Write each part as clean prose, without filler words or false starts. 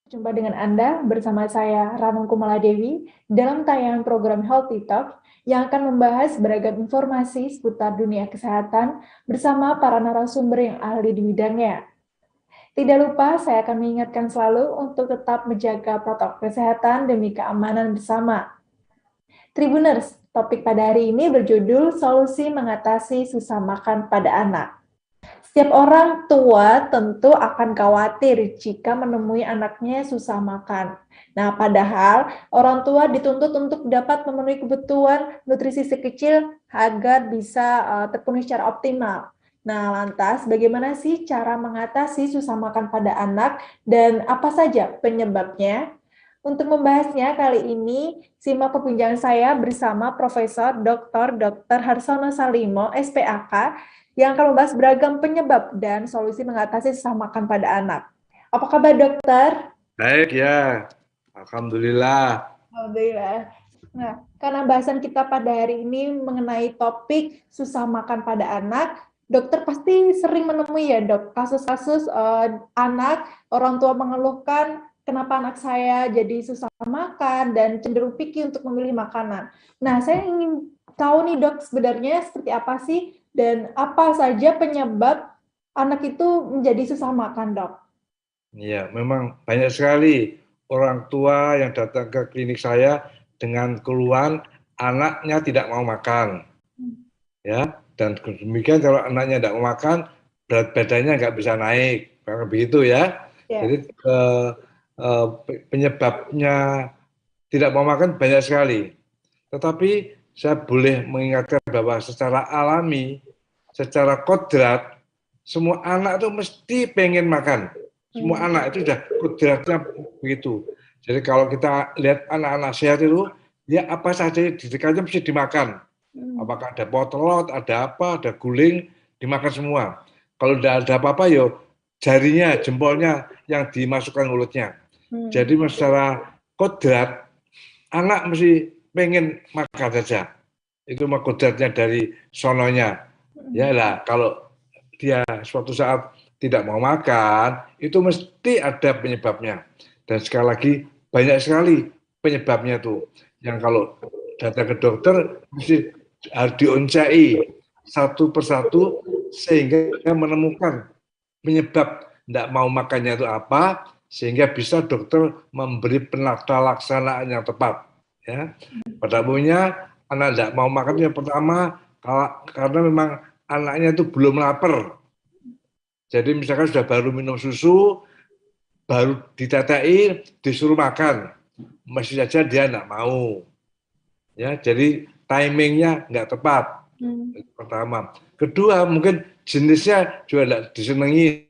Jumpa dengan Anda bersama saya Ranum Kumaladewi dalam tayangan program Healthy Talk yang akan membahas beragam informasi seputar dunia kesehatan bersama para narasumber yang ahli di bidangnya. Tidak lupa, saya akan mengingatkan selalu untuk tetap menjaga protokol kesehatan demi keamanan bersama. Tribuners, topik pada hari ini berjudul Solusi Mengatasi Susah Makan pada Anak. Setiap orang tua tentu akan khawatir jika menemui anaknya susah makan. Nah, padahal orang tua dituntut untuk dapat memenuhi kebutuhan nutrisi sekecil agar bisa terpenuhi secara optimal. Nah, lantas bagaimana sih cara mengatasi susah makan pada anak dan apa saja penyebabnya? Untuk membahasnya kali ini, simak perbincangan saya bersama Profesor Dr. Harsono Salimo, SPAK, yang akan membahas beragam penyebab dan solusi mengatasi susah makan pada anak. Apa kabar, dokter? Baik ya, Alhamdulillah. Alhamdulillah. Nah, karena bahasan kita pada hari ini mengenai topik susah makan pada anak, dokter pasti sering menemui ya, dok, kasus-kasus anak, orang tua mengeluhkan kenapa anak saya jadi susah makan dan cenderung picky untuk memilih makanan. Nah, saya ingin tahu nih, dok, sebenarnya seperti apa sih dan apa saja penyebab anak itu menjadi susah makan, dok? Ya, memang banyak sekali orang tua yang datang ke klinik saya dengan keluhan anaknya tidak mau makan. Ya, dan demikian kalau anaknya tidak mau makan, berat badannya nggak bisa naik, karena begitu ya. Jadi penyebabnya tidak mau makan banyak sekali. Tetapi saya boleh mengingatkan bahwa secara alami, secara kodrat, semua anak itu mesti pengen makan. Semua anak itu sudah kodratnya begitu. Jadi kalau kita lihat anak-anak sehat itu, ya apa saja di dekatnya mesti dimakan. Apakah ada potlot, ada apa, ada guling, dimakan semua. Kalau tidak ada apa-apa, ya jarinya, jempolnya yang dimasukkan mulutnya. Jadi secara kodrat, anak mesti pengen makan saja. Itu mah kodratnya dari sononya. Ya lah, kalau dia suatu saat tidak mau makan, itu mesti ada penyebabnya. Dan sekali lagi, banyak sekali penyebabnya tuh. Yang kalau datang ke dokter, mesti harus dioncai satu persatu sehingga menemukan penyebab tidak mau makannya itu apa, sehingga bisa dokter memberi penata laksanaan yang tepat. Ya. Pada umumnya, anak tidak mau makan yang pertama, karena memang anaknya itu belum lapar. Jadi misalkan sudah baru minum susu, baru ditetai, disuruh makan, masih saja dia tidak mau. Ya, jadi timingnya nggak tepat. Pertama, kedua mungkin jenisnya juga tidak disenangi.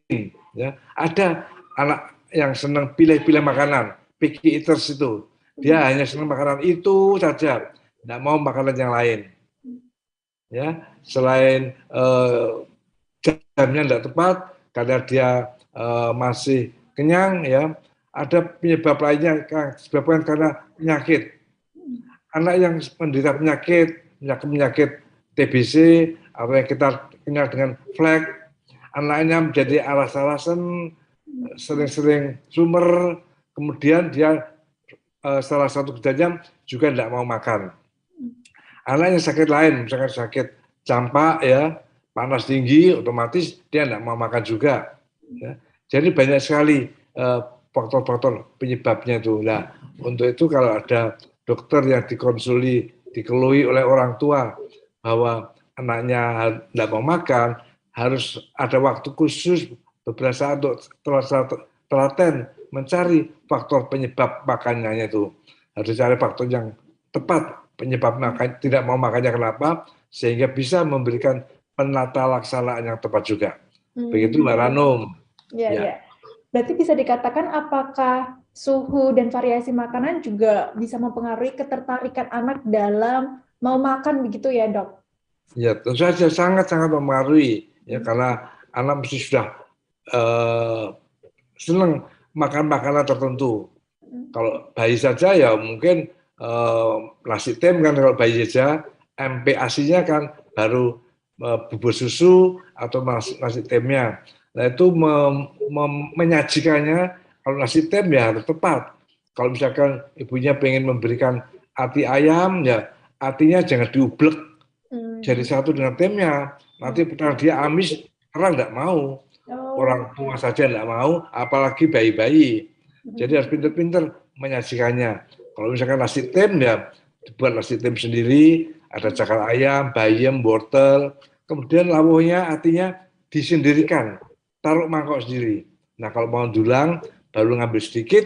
Ya, ada anak yang senang pilih-pilih makanan, picky eaters itu, dia hanya senang makanan itu saja, tidak mau makanan yang lain. Ya, selain jamnya tidak tepat karena dia masih kenyang, ya ada penyebab lainnya disebabkan karena penyakit. Anak yang menderita penyakit TBC atau yang kita kenal dengan flek, anaknya menjadi alas-alasan, sering-sering sumber, kemudian dia salah satu gejalanya juga tidak mau makan. Anak yang sakit lain, misalkan sakit campak, ya panas tinggi, otomatis dia tidak mau makan juga. Ya. Jadi banyak sekali faktor-faktor penyebabnya itu. Nah, untuk itu kalau ada dokter yang dikeluhi oleh orang tua bahwa anaknya tidak mau makan, harus ada waktu khusus beberapa saat untuk telaten mencari faktor penyebab makanannya itu. Harus cari faktor yang tepat penyebab makan, tidak mau makannya kenapa, sehingga bisa memberikan penata laksanaan yang tepat juga. Begitu Mbak Ranum. Ya. Berarti bisa dikatakan apakah suhu dan variasi makanan juga bisa mempengaruhi ketertarikan anak dalam mau makan begitu ya, dok? Ya, tentu saja sangat-sangat mempengaruhi. Ya, karena anak mesti sudah senang makan makanan tertentu. Kalau bayi saja ya mungkin nasi tem kan, kalau bayi saja MPASI-nya kan baru bubur susu atau nasi temnya. Nah itu menyajikannya Kalau nasi tem ya harus tepat. Kalau misalkan ibunya pengen memberikan ati ayam, ya atinya jangan diublek jadi satu dengan temnya. Nanti benar dia amis, karena nggak mau. Orang tua saja nggak mau, apalagi bayi-bayi. Jadi harus pintar-pintar menyajikannya. Kalau misalkan nasi tem, ya dibuat nasi tem sendiri, ada cakar ayam, bayam, wortel, kemudian lawuhnya artinya disendirikan, taruh mangkok sendiri. Nah kalau mau dulang, baru ngambil sedikit,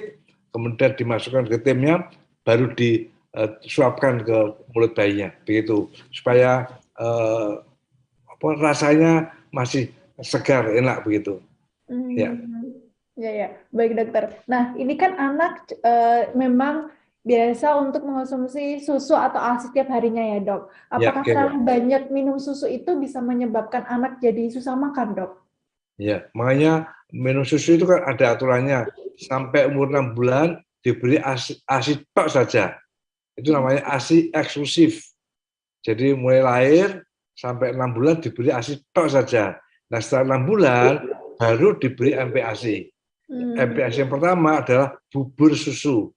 kemudian dimasukkan ke temnya, baru disuapkan ke mulut bayinya, begitu supaya rasanya masih segar, enak begitu. Ya. Ya, baik dokter. Nah, ini kan anak memang biasa untuk mengonsumsi susu atau ASI setiap harinya ya dok. Apakah terlalu banyak minum susu itu bisa menyebabkan anak jadi susah makan dok? Ya, makanya minum susu itu kan ada aturannya. Sampai umur 6 bulan diberi ASI tok saja. Itu namanya ASI eksklusif. Jadi mulai lahir sampai 6 bulan diberi ASI tok saja. Nah setelah 6 bulan baru diberi MPASI. MPASI yang pertama adalah bubur susu.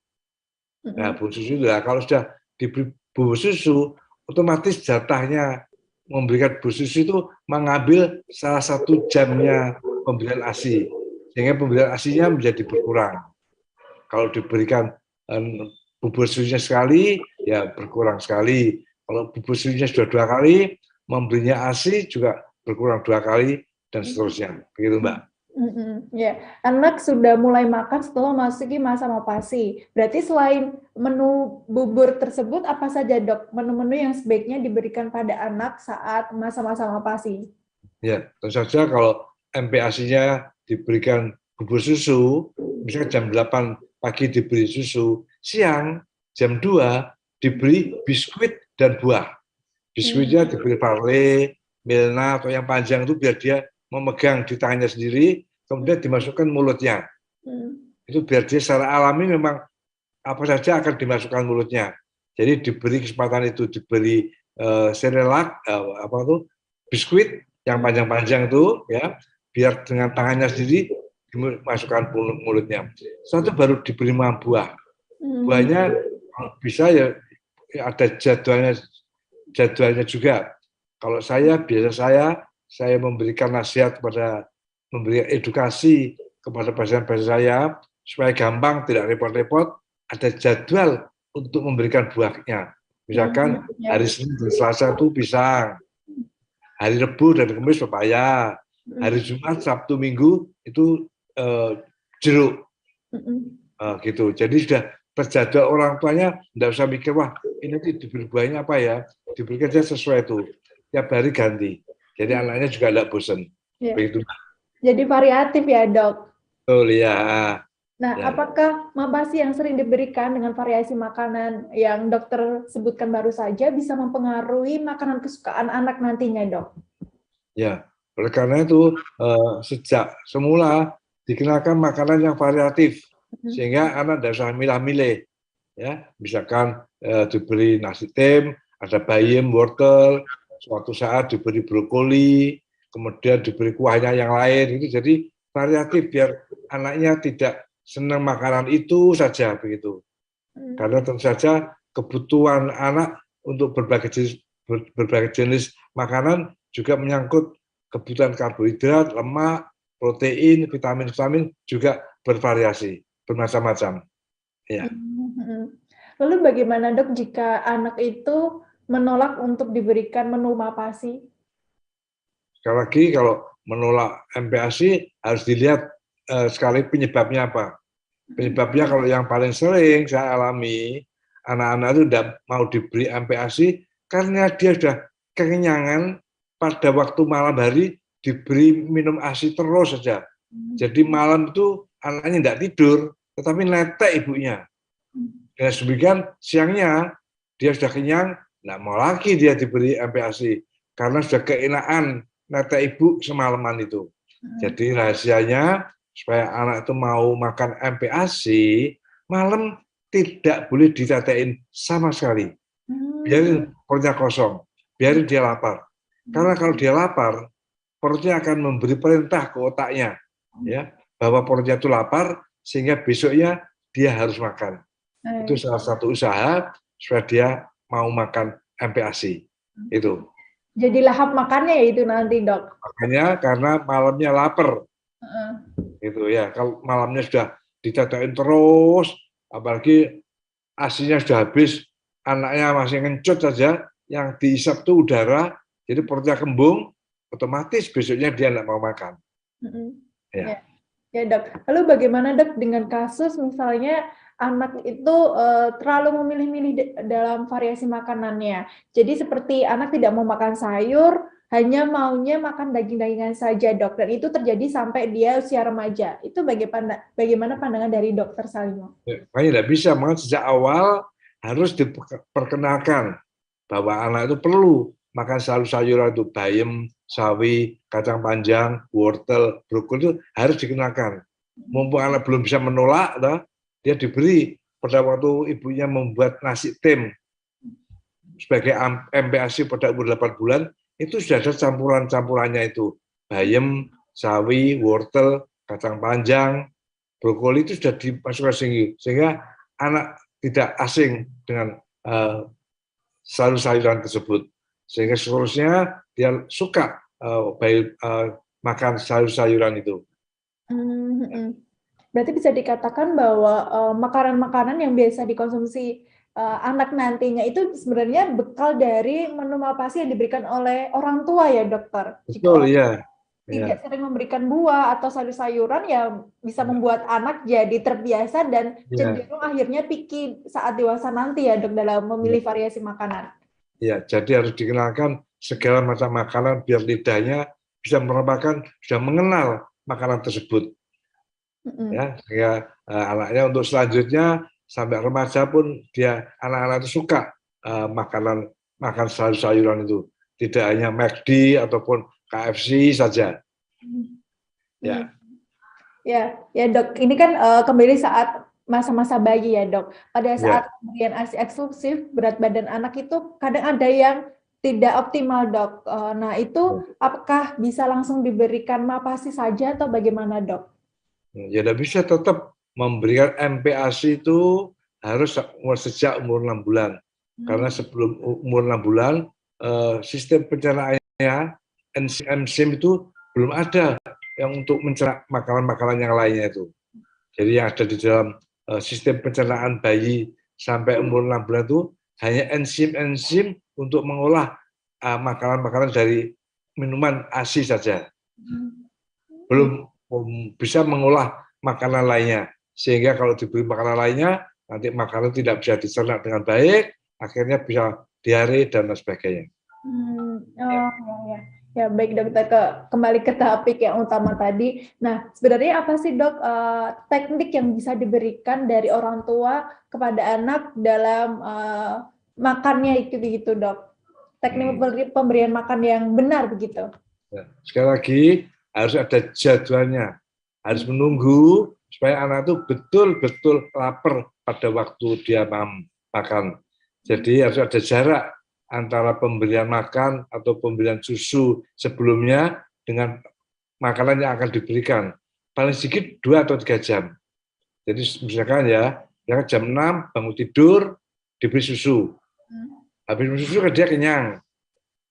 Nah bubur susu itu kalau sudah diberi bubur susu, otomatis jatahnya memberikan bubur susu itu mengambil salah satu jamnya pemberian ASI. Sehingga pemberian ASI-nya menjadi berkurang. Kalau diberikan bubur susunya sekali, ya berkurang sekali. Kalau bubur susunya sudah 2 kali, memberinya ASI juga berkurang 2 kali, dan seterusnya. Begitu, Mbak. Ya, anak sudah mulai makan setelah memasuki masa MAPASI. Berarti selain menu bubur tersebut, apa saja dok menu-menu yang sebaiknya diberikan pada anak saat masa-masa MAPASI? Ya, tentu saja kalau MPASI-nya diberikan bubur susu, misalnya jam 8 pagi diberi susu, siang jam 2 diberi biskuit dan buah. Biskuitnya diberi parle, milna atau yang panjang itu biar dia memegang di tangannya sendiri, kemudian dimasukkan mulutnya. Itu biar dia secara alami memang apa saja akan dimasukkan mulutnya. Jadi diberi kesempatan itu, diberi serelak, biskuit yang panjang-panjang itu, ya, biar dengan tangannya sendiri dimasukkan mulutnya. Setelah itu baru diberi buah. Buahnya bisa ya ada jadwalnya juga. Kalau saya memberikan nasihat memberikan edukasi kepada pasien-pasien saya supaya gampang, tidak repot-repot, ada jadwal untuk memberikan buahnya. Misalkan hari Senin dan Selasa itu pisang, hari Rabu dan Kamis pepaya, hari Jumat, Sabtu, Minggu itu jeruk. Gitu. Jadi sudah terjadwal, orang tuanya tidak usah mikir, wah ini diberi buahnya apa ya, diberikan saja sesuai itu. Tiap hari ganti. Jadi anaknya juga tidak bosan. Ya. Begitu. Jadi variatif ya dok? Oh iya. Nah, ya. Apakah MAPASI yang sering diberikan dengan variasi makanan yang dokter sebutkan baru saja bisa mempengaruhi makanan kesukaan anak nantinya dok? Ya, oleh karena itu sejak semula dikenalkan makanan yang variatif sehingga anak tidak usah milah-milih. Ya, misalkan diberi nasi tem, ada bayam, wortel, suatu saat diberi brokoli, kemudian diberi kuahnya yang lain, itu jadi variatif biar anaknya tidak senang makanan itu saja begitu. Karena tentu saja kebutuhan anak untuk berbagai jenis makanan juga menyangkut kebutuhan karbohidrat, lemak, protein, vitamin juga bervariasi, bermacam-macam. Ya. Lalu bagaimana dok jika anak itu menolak untuk diberikan menu MAPASI? Sekali lagi kalau menolak MPASI harus dilihat sekali penyebabnya apa. Penyebabnya kalau yang paling sering saya alami, anak-anak itu tidak mau diberi MPASI karena dia sudah kekenyangan pada waktu malam hari diberi minum ASI terus saja. Jadi malam itu anaknya tidak tidur, tetapi netek ibunya. Dan demikian siangnya dia sudah kenyang, tidak mau lagi dia diberi MPASI karena sudah keenaan netek ibu semalaman itu. Jadi rahasianya supaya anak itu mau makan MPASI, malam tidak boleh ditetein sama sekali. Biarin perutnya kosong, biarin dia lapar. Karena kalau dia lapar, perutnya akan memberi perintah ke otaknya, ya, bahwa perutnya itu lapar, sehingga besoknya dia harus makan. Itu salah satu usaha supaya dia mau makan MPASI. Itu. Jadi lahap makannya ya itu nanti, Dok. Makanya karena malamnya lapar. Gitu ya. Kalau malamnya sudah ditetein terus, apalagi ASI-nya sudah habis, anaknya masih ngencut saja, yang diisap itu udara, jadi perutnya kembung, otomatis besoknya dia tidak mau makan. Ya. Ya, Dok. Lalu bagaimana, Dok, dengan kasus misalnya anak itu terlalu memilih-milih dalam variasi makanannya. Jadi seperti anak tidak mau makan sayur, hanya maunya makan daging-dagingan saja, Dok. Dan itu terjadi sampai dia usia remaja. Itu bagaimana pandangan dari Dokter Salimo? Makanya tidak bisa, makanya sejak awal harus diperkenalkan bahwa anak itu perlu makan sayur-sayuran itu, bayam, sawi, kacang panjang, wortel, brokoli itu harus dikenalkan. Mumpung anak belum bisa menolak, dia diberi pada waktu ibunya membuat nasi tim sebagai MPASI pada umur 8 bulan, itu sudah ada campuran-campurannya itu. Bayam, sawi, wortel, kacang panjang, brokoli itu sudah dimasukkan sehingga anak tidak asing dengan sayur-sayuran tersebut. Sehingga seterusnya dia suka makan sayur-sayuran itu. Berarti bisa dikatakan bahwa makanan-makanan yang biasa dikonsumsi anak nantinya itu sebenarnya bekal dari menu MAPASI yang diberikan oleh orang tua ya, Dokter? Betul, ya. Tidak sering memberikan buah atau sayur-sayuran ya bisa membuat anak jadi terbiasa dan cenderung akhirnya picky saat dewasa nanti ya, Dok, dalam memilih variasi makanan. Ya, jadi harus dikenalkan segala macam makanan biar lidahnya bisa merupakan sudah mengenal makanan tersebut. Ya, sehingga anaknya untuk selanjutnya sampai remaja pun dia anak-anak itu suka makan sayur-sayuran itu, tidak hanya McD ataupun KFC saja. Ya, Dok. Ini kan kembali saat masa-masa bayi ya, Dok. Pada saat pemberian ASI eksklusif, berat badan anak itu kadang ada yang tidak optimal, Dok. Nah, itu apakah bisa langsung diberikan MAPASI saja atau bagaimana, Dok? Ya, tidak bisa, tetap memberikan MPASI itu harus sejak umur 6 bulan. Karena sebelum umur 6 bulan, sistem pencernaannya, enzim itu belum ada yang untuk mencerna makanan-makanan yang lainnya itu. Jadi yang ada di dalam sistem pencernaan bayi sampai umur 6 bulan itu hanya enzim-enzim untuk mengolah makanan-makanan dari minuman ASI saja. Belum bisa mengolah makanan lainnya, sehingga kalau diberi makanan lainnya nanti makanan tidak bisa dicerna dengan baik, akhirnya bisa diare dan sebagainya. Ya, baik, Dokter, kembali ke topik yang utama tadi. Nah, sebenarnya apa sih, Dok, teknik yang bisa diberikan dari orang tua kepada anak dalam makannya itu begitu, Dok? Teknik pemberian makan yang benar begitu. Sekali lagi harus ada jadwalnya, harus menunggu supaya anak itu betul-betul lapar pada waktu dia makan. Jadi harus ada jarak antara pemberian makan atau pemberian susu sebelumnya dengan makanan yang akan diberikan. Paling sedikit 2 atau 3 jam. Jadi misalkan jam 6 bangun tidur, diberi susu. Habis minum susu kan dia kenyang.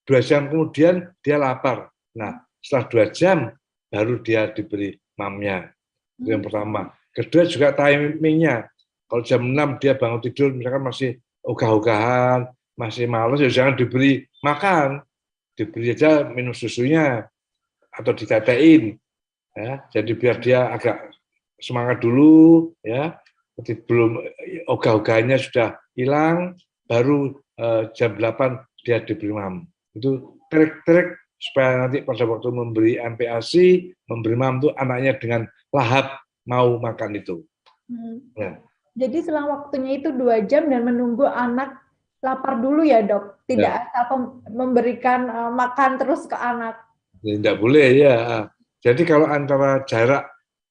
2 jam kemudian dia lapar. Nah, setelah 2 jam baru dia diberi mamnya. Itu yang pertama. Kedua juga timingnya. Kalau jam 6 dia bangun tidur, misalkan masih ogah-ogahan, masih malas, ya jangan diberi makan. Diberi aja minum susunya atau ditetein. Ya, jadi biar dia agak semangat dulu, ya. Jadi belum ogah-ogahannya sudah hilang, baru jam 8 dia diberi mam. Itu trik-trik supaya nanti pada waktu memberi MPASI, memberi mam itu anaknya dengan lahap mau makan itu. Ya. Jadi selang waktunya itu 2 jam dan menunggu anak lapar dulu ya, Dok? Tidak asal memberikan makan terus ke anak. Tidak boleh, ya. Jadi kalau antara jarak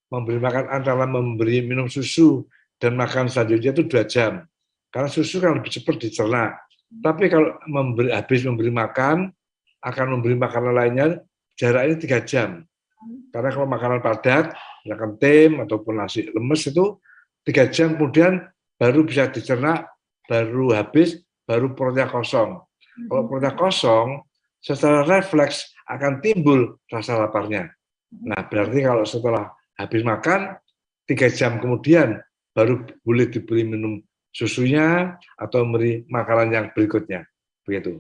memberi makan antara memberi minum susu dan makan selanjutnya itu 2 jam. Karena susu kan lebih cepat dicerna. Tapi kalau habis memberi makan, akan memberi makanan lainnya, jaraknya 3 jam. Karena kalau makanan padat, misalkan tem ataupun nasi lemes itu 3 jam kemudian baru bisa dicerna, baru habis, baru perutnya kosong. Kalau perutnya kosong, secara refleks akan timbul rasa laparnya. Nah, berarti kalau setelah habis makan, 3 jam kemudian baru boleh diberi minum susunya atau memberi makanan yang berikutnya. Begitu.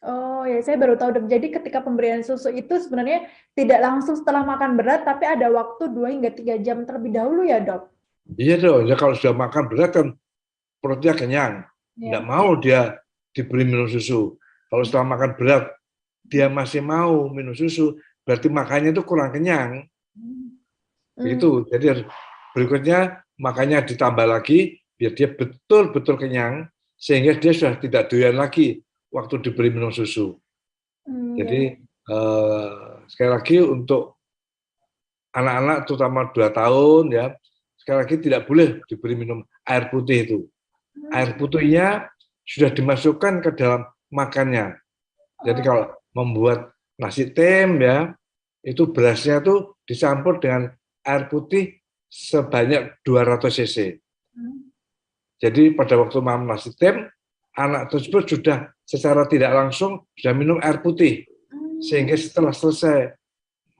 Oh ya, saya baru tahu. Jadi ketika pemberian susu itu sebenarnya tidak langsung setelah makan berat, tapi ada waktu 2 hingga 3 jam terlebih dahulu ya, Dok? Iya dong, ya kalau sudah makan berat kan perutnya kenyang. Nggak mau dia diberi minum susu. Kalau setelah makan berat, dia masih mau minum susu, berarti makannya itu kurang kenyang. Begitu. Jadi berikutnya makannya ditambah lagi, biar dia betul-betul kenyang, sehingga dia sudah tidak doyan lagi waktu diberi minum susu. Jadi sekali lagi untuk anak-anak terutama 2 tahun ya, sekali lagi tidak boleh diberi minum air putih itu. Air putihnya sudah dimasukkan ke dalam makannya. Jadi kalau membuat nasi tem ya, itu berasnya tuh dicampur dengan air putih sebanyak 200 cc. Jadi pada waktu makan nasi tem, anak tersebut sudah secara tidak langsung sudah minum air putih. Sehingga setelah selesai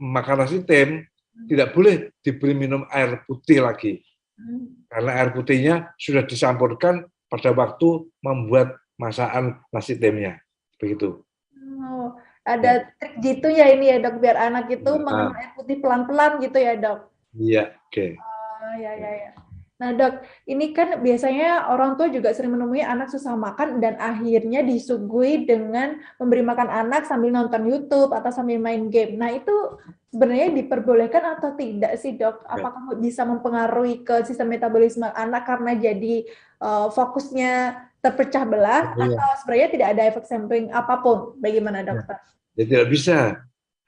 makan nasi tem, tidak boleh diberi minum air putih lagi. Karena air putihnya sudah dicampurkan pada waktu membuat masakan nasi temnya. Begitu. Oh, ada trik gitu ya ini ya, Dok, biar anak itu minum air putih pelan-pelan gitu ya, Dok? Iya, oke. Oh, ya. Nah, Dok, ini kan biasanya orang tua juga sering menemui anak susah makan dan akhirnya disuguhi dengan memberi makan anak sambil nonton YouTube atau sambil main game. Nah, itu sebenarnya diperbolehkan atau tidak sih, Dok? Apakah bisa mempengaruhi ke sistem metabolisme anak karena jadi fokusnya terpecah belah atau sebenarnya tidak ada efek samping apapun? Bagaimana, Dokter? Ya tidak bisa.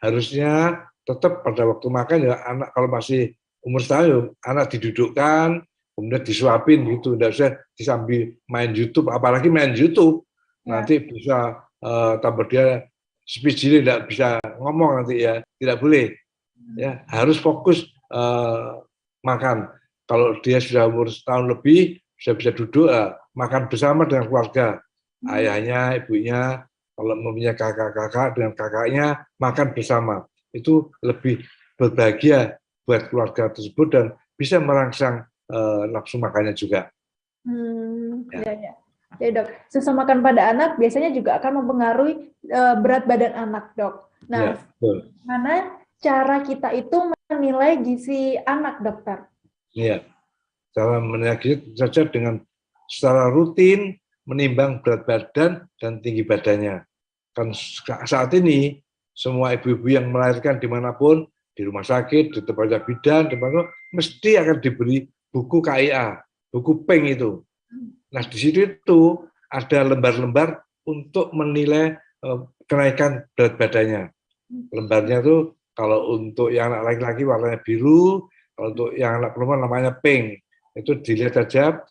Harusnya tetap pada waktu makan ya anak kalau masih umur setahun, anak didudukkan, kemudian disuapin gitu, tidak usah disambil main YouTube, apalagi main YouTube nanti bisa tambah dia speech ini tidak bisa ngomong nanti ya, tidak boleh ya, harus fokus makan. Kalau dia sudah umur setahun lebih, sudah bisa duduk makan bersama dengan keluarga, ayahnya, ibunya, kalau mempunyai kakak-kakak dengan kakaknya makan bersama, itu lebih berbahagia buat keluarga tersebut dan bisa merangsang nafsu makannya juga. Ya, Dok. Susah makan pada anak biasanya juga akan mempengaruhi berat badan anak, Dok. Nah, mana cara kita itu menilai gizi anak, Dokter? Iya, cara menilai gizi saja dengan secara rutin menimbang berat badan dan tinggi badannya. Kan saat ini semua ibu-ibu yang melahirkan dimanapun, di rumah sakit, di tempat bidan, mesti akan diberi buku KIA, buku PENG itu. Nah, di situ itu ada lembar-lembar untuk menilai kenaikan berat badannya. Lembarnya itu kalau untuk yang anak laki-laki warnanya biru, kalau untuk yang anak perempuan namanya pink. Itu dilihat saja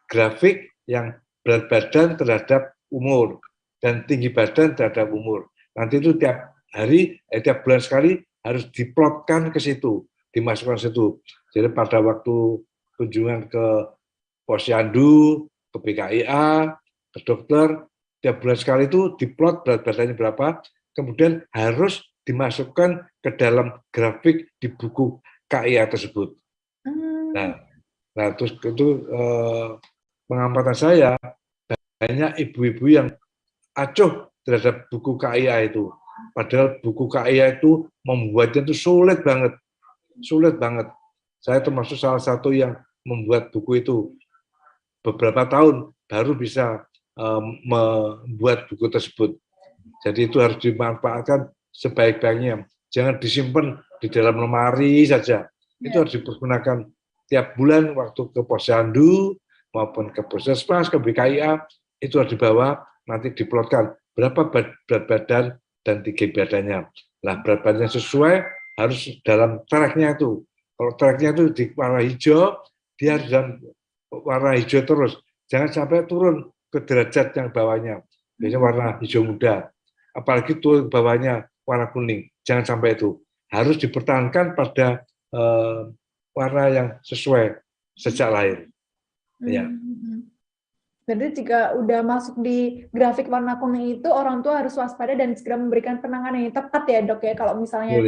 grafik yang berat badan terhadap umur dan tinggi badan terhadap umur. Nanti itu tiap hari, tiap bulan sekali harus diplotkan ke situ, dimasukkan ke situ. Jadi pada waktu kunjungan ke posyandu, ke BKIA, ke dokter, tiap bulan sekali itu diplot berat badannya berapa, kemudian harus dimasukkan ke dalam grafik di buku KIA tersebut. Nah terus itu pengamatan saya, banyak ibu-ibu yang acuh terhadap buku KIA itu. Padahal buku KIA itu membuatnya itu sulit banget. Saya termasuk salah satu yang membuat buku itu. Beberapa tahun baru bisa membuat buku tersebut. Jadi itu harus dimanfaatkan sebaik-baiknya. Jangan disimpan di dalam lemari saja. Itu harus dipergunakan tiap bulan waktu ke posyandu maupun ke puskesmas, ke BKIA, itu harus dibawa, nanti diplotkan berapa berat badan dan tinggi badannya. Nah, berat badannya sesuai harus dalam tracknya itu. Kalau tracknya itu di warna hijau, dia harus dalam warna hijau terus. Jangan sampai turun ke derajat yang bawahnya. Biasanya warna hijau muda. Apalagi turun ke bawahnya warna kuning. Jangan sampai itu. harus dipertahankan pada warna yang sesuai sejak lahir. Ya. Berarti jika udah masuk di grafik warna kuning itu, orang tua harus waspada dan segera memberikan penanganan yang tepat ya dok ya. Kalau misalnya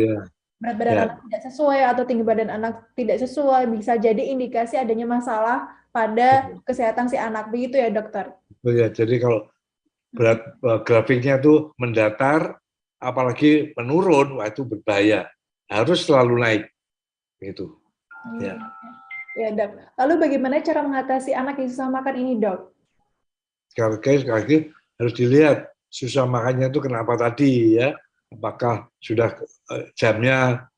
berat badan anak tidak sesuai atau tinggi badan anak tidak sesuai, bisa jadi indikasi adanya masalah pada kesehatan si anak. Begitu ya dokter? Ya, jadi kalau berat grafiknya itu mendatar, apalagi menurun, wah itu berbahaya. Harus selalu naik. Gitu. Ya. Ya dok. Lalu bagaimana cara mengatasi anak yang susah makan ini dok? Sekali lagi harus dilihat susah makannya itu kenapa tadi ya. Apakah sudah jamnya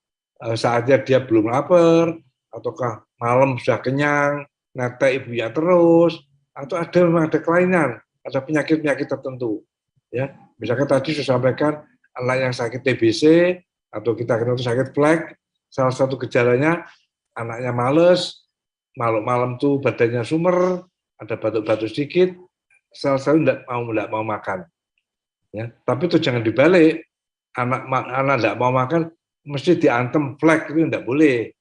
saatnya dia belum lapar, ataukah malam sudah kenyang, netek ibunya terus, atau memang ada kelainan, ada penyakit-penyakit tertentu. Ya, misalkan tadi saya sampaikan anak yang sakit TBC atau kita kenal itu sakit flek, salah satu gejalanya anaknya males, malam-malam tuh badannya sumer, ada batuk-batuk sedikit, salah satu tidak mau makan. Ya, tapi itu jangan dibalik, anak tidak mau makan mesti diantem flek, itu tidak boleh.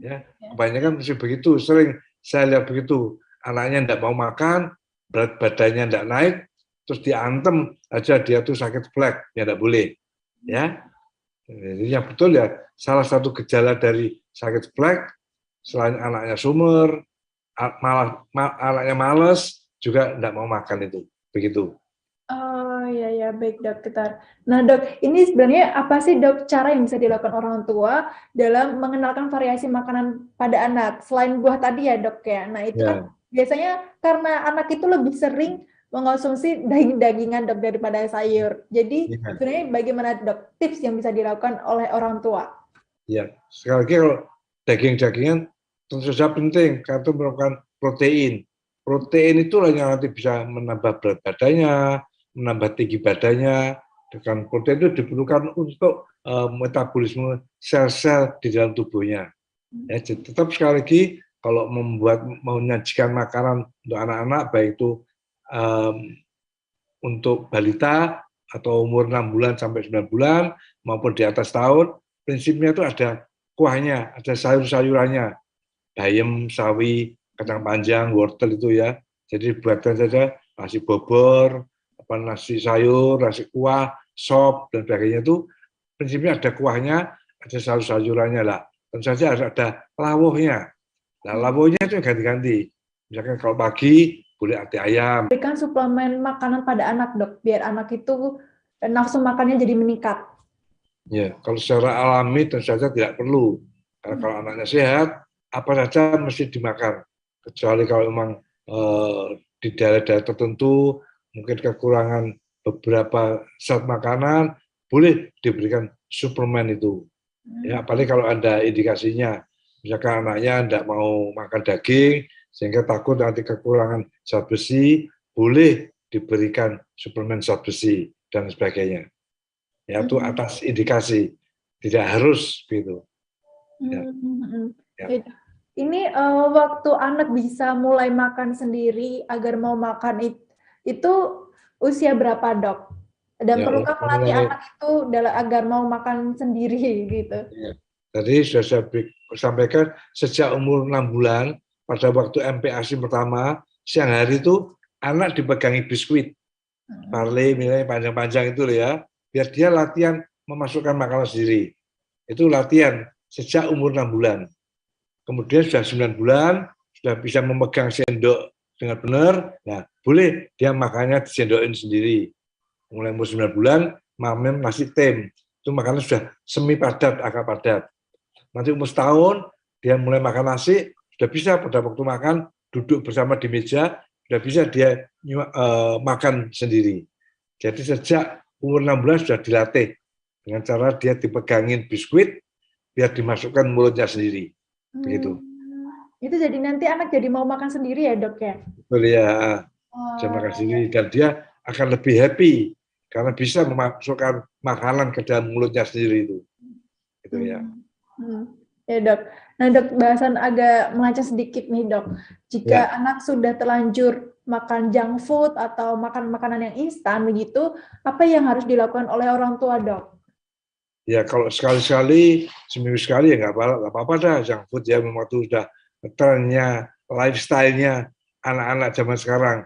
Ya, kebanyakan mesti begitu, sering saya lihat begitu, anaknya tidak mau makan, berat badannya tidak naik, terus diantem aja dia tuh sakit flek, ya tidak boleh. Ya, jadi yang betul ya salah satu gejala dari sakit flek selain anaknya sumer, anaknya males, juga tidak mau makan itu, begitu. Oh ya baik dokter. Nah dok, ini sebenarnya apa sih dok cara yang bisa dilakukan orang tua dalam mengenalkan variasi makanan pada anak selain buah tadi ya dok ya. Nah itu kan biasanya karena anak itu lebih sering mengonsumsi daging-dagingan dok daripada sayur. Jadi sebenarnya bagaimana dok tips yang bisa dilakukan oleh orang tua? Ya, sekali lagi kalau daging-dagingan tentu saja penting karena itu merupakan protein. Protein itulah yang nanti bisa menambah berat badannya, menambah tinggi badannya. Dengan protein itu diperlukan untuk metabolisme sel-sel di dalam tubuhnya. Ya, tetap sekali lagi kalau menyajikan makanan untuk anak-anak baik itu untuk balita atau umur 6 bulan sampai 9 bulan maupun di atas tahun, prinsipnya itu ada kuahnya, ada sayur-sayurannya, bayam, sawi, kacang panjang, wortel itu ya. Jadi buatkan saja nasi bobor, nasi sayur, nasi kuah, sop dan sebagainya itu prinsipnya ada kuahnya, ada sayur-sayurannya lah. Tentu saja harus ada lawuhnya. Nah, lawuhnya itu ganti-ganti. Misalkan kalau pagi boleh ati ayam. Berikan suplemen makanan pada anak dok, biar anak itu nafsu makannya jadi meningkat. Ya, kalau secara alami tentu saja tidak perlu. Karena kalau anaknya sehat, apa saja mesti dimakan. Kecuali kalau memang di daerah-daerah tertentu mungkin kekurangan beberapa zat makanan, boleh diberikan suplemen itu. Ya, apalagi kalau ada indikasinya, misalkan anaknya tidak mau makan daging, sehingga takut nanti kekurangan zat besi, boleh diberikan suplemen zat besi dan sebagainya. Ya, itu atas indikasi, tidak harus gitu. Ya. Ya. Ini waktu anak bisa mulai makan sendiri agar mau makan itu usia berapa dok? Dan Ya, perlukah melatih anak itu agar mau makan sendiri gitu? Ya. Tadi sudah saya sampaikan sejak umur 6 bulan pada waktu MPASI pertama siang hari itu anak dipegangi biskuit, parle, misalnya panjang-panjang itu ya, biar dia latihan memasukkan makanan sendiri. Itu latihan sejak umur 6 bulan. Kemudian sudah 9 bulan sudah bisa memegang sendok dengan benar, nah boleh dia makannya disendokin sendiri. Mulai umur 9 bulan, mamen nasi tem. Itu makanan sudah semi padat, agak padat. Nanti umur setahun, dia mulai makan nasi, sudah bisa pada waktu makan, duduk bersama di meja, sudah bisa dia makan sendiri. Jadi sejak umur 6 bulan sudah dilatih. Dengan cara dia dipegangin biskuit, biar dimasukkan mulutnya sendiri. Begitu. Itu jadi nanti anak jadi mau makan sendiri ya dok ya? Betul ya, dia makan sendiri. Dan dia akan lebih happy, karena bisa memasukkan makanan ke dalam mulutnya sendiri itu. Gitu ya. Ya dok. Nah dok, bahasan agak melenceng sedikit nih dok. Jika anak sudah terlanjur makan junk food atau makan makanan yang instan begitu, apa yang harus dilakukan oleh orang tua dok? Ya kalau sekali-sekali, seminggu sekali ya nggak apa-apa dah junk food ya, memang itu sudah trennya, lifestyle-nya anak-anak zaman sekarang.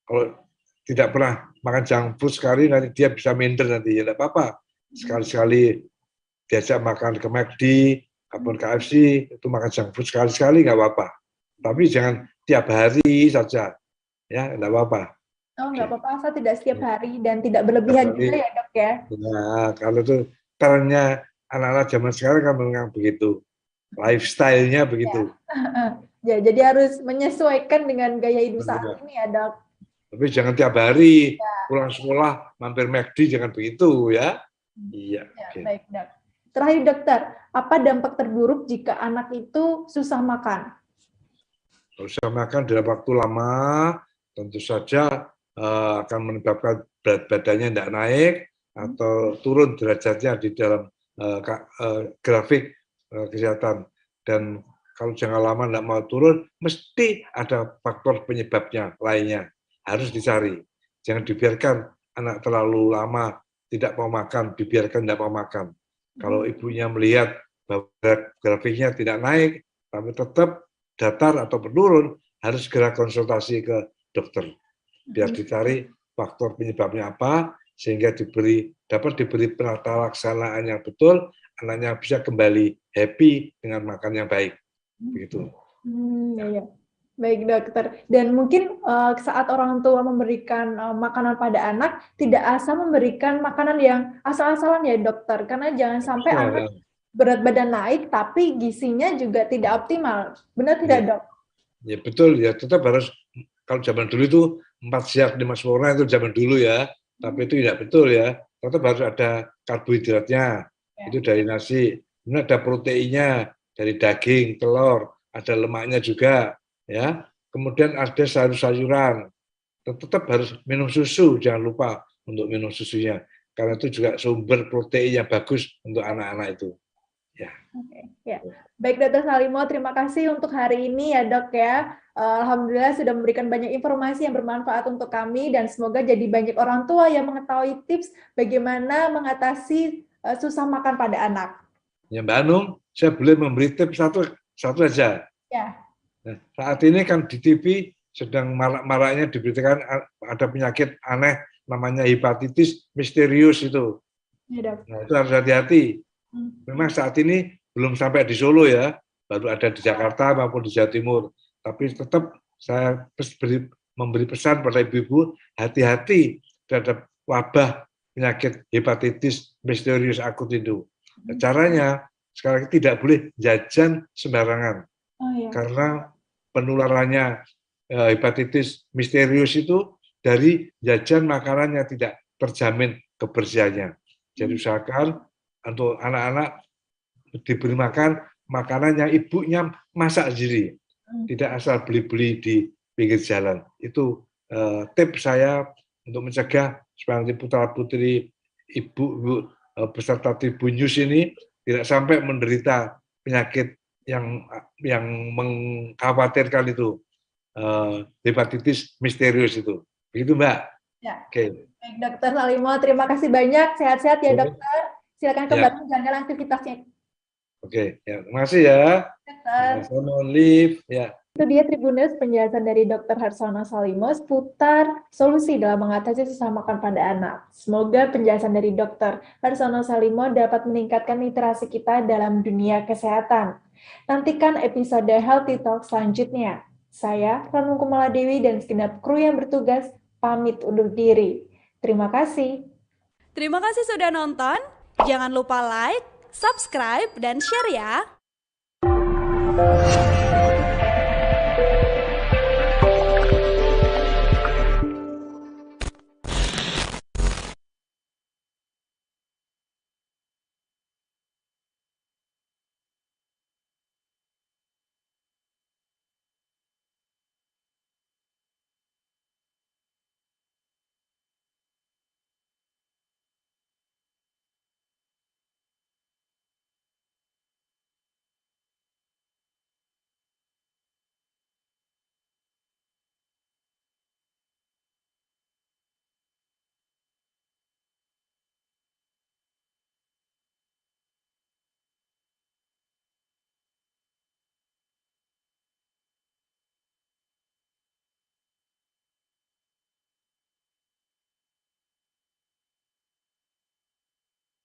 Kalau tidak pernah makan junk food sekali, nanti dia bisa minder nanti, ya nggak apa-apa. Sekali-sekali diajak makan ke McD, ataupun KFC, itu makan junk food sekali-sekali nggak apa-apa. Tapi jangan tiap hari saja, ya nggak apa-apa. Oh, nggak apa-apa, asal tidak setiap hari dan tidak berlebihan juga ya dok ya? Nah, kalau itu trennya anak-anak zaman sekarang kan memang begitu. Lifestyle-nya begitu. Ya, jadi harus menyesuaikan dengan gaya hidup saat ini ya dok. Tapi jangan tiap hari pulang sekolah mampir McD, jangan begitu ya. Iya. Ya, baik dok. Terakhir dokter, apa dampak terburuk jika anak itu susah makan? Susah makan dalam waktu lama, tentu saja akan menyebabkan berat badannya tidak naik atau turun derajatnya di dalam grafik kesehatan. Dan kalau jangka lama tidak mau turun, mesti ada faktor penyebabnya lainnya. Harus dicari. Jangan dibiarkan anak terlalu lama tidak mau makan, dibiarkan tidak mau makan. Kalau ibunya melihat bahwa grafiknya tidak naik, tapi tetap datar atau menurun, harus segera konsultasi ke dokter. Biar dicari faktor penyebabnya apa, sehingga dapat diberi penata laksanaan yang betul, anaknya bisa kembali happy dengan makan yang baik. Begitu. Ya. Baik dokter. Dan mungkin saat orang tua memberikan makanan pada anak, tidak asal memberikan makanan yang asal-asalan ya dokter, karena jangan sampai anak berat badan naik, tapi gizinya juga tidak optimal. Benar tidak dok? Ya betul ya, tetap harus, kalau zaman dulu itu 4 siang 5 sempurna itu zaman dulu ya, tapi itu tidak betul ya. Tetap harus ada karbohidratnya, itu dari nasi, kemudian ada proteinnya dari daging, telur, ada lemaknya juga, ya. Kemudian ada sayur-sayuran. Tetap harus minum susu, jangan lupa untuk minum susunya, karena itu juga sumber protein yang bagus untuk anak-anak itu. Ya. Ya. Baik Dr. Salimo, terima kasih untuk hari ini ya dok ya. Alhamdulillah sudah memberikan banyak informasi yang bermanfaat untuk kami dan semoga jadi banyak orang tua yang mengetahui tips bagaimana mengatasi susah makan pada anak. Ya Mbak Anung, saya boleh memberi tips satu saja. Ya. Nah, saat ini kan di TV sedang marak-maraknya diberitakan ada penyakit aneh namanya hepatitis misterius itu. Ya, nah, itu harus hati-hati. Memang saat ini belum sampai di Solo ya, baru ada di Jakarta maupun di Jawa Timur. Tapi tetap saya memberi pesan pada ibu-ibu, hati-hati terhadap wabah penyakit hepatitis misterius akut itu. Caranya, sekarang tidak boleh jajan sembarangan. Karena penularannya hepatitis misterius itu dari jajan makanan yang tidak terjamin kebersihannya. Jadi usahakan untuk anak-anak diberi makan makanan yang ibunya masak sendiri, tidak asal beli-beli di pinggir jalan. Itu tips saya untuk mencegah supaya nanti putra-putri ibu beserta Tribunnews ini tidak sampai menderita penyakit yang mengkhawatirkan itu, hepatitis misterius itu. Begitu Mbak. Ya. Oke. Baik Dokter Salimo, terima kasih banyak. Sehat-sehat ya dokter. Silakan kembali menjalankan aktivitasnya. Oke, ya, terima kasih ya. Saya mohon live. Ya. Itu dia Tribunnews penjelasan dari Dr. Harsono Salimo seputar solusi dalam mengatasi susah makan pada anak. Semoga penjelasan dari Dr. Harsono Salimo dapat meningkatkan literasi kita dalam dunia kesehatan. Nantikan episode Healthy Talk selanjutnya. Saya, Ranung Kumaladewi dan segenap kru yang bertugas pamit undur diri. Terima kasih. Terima kasih sudah nonton. Jangan lupa like, subscribe, dan share ya.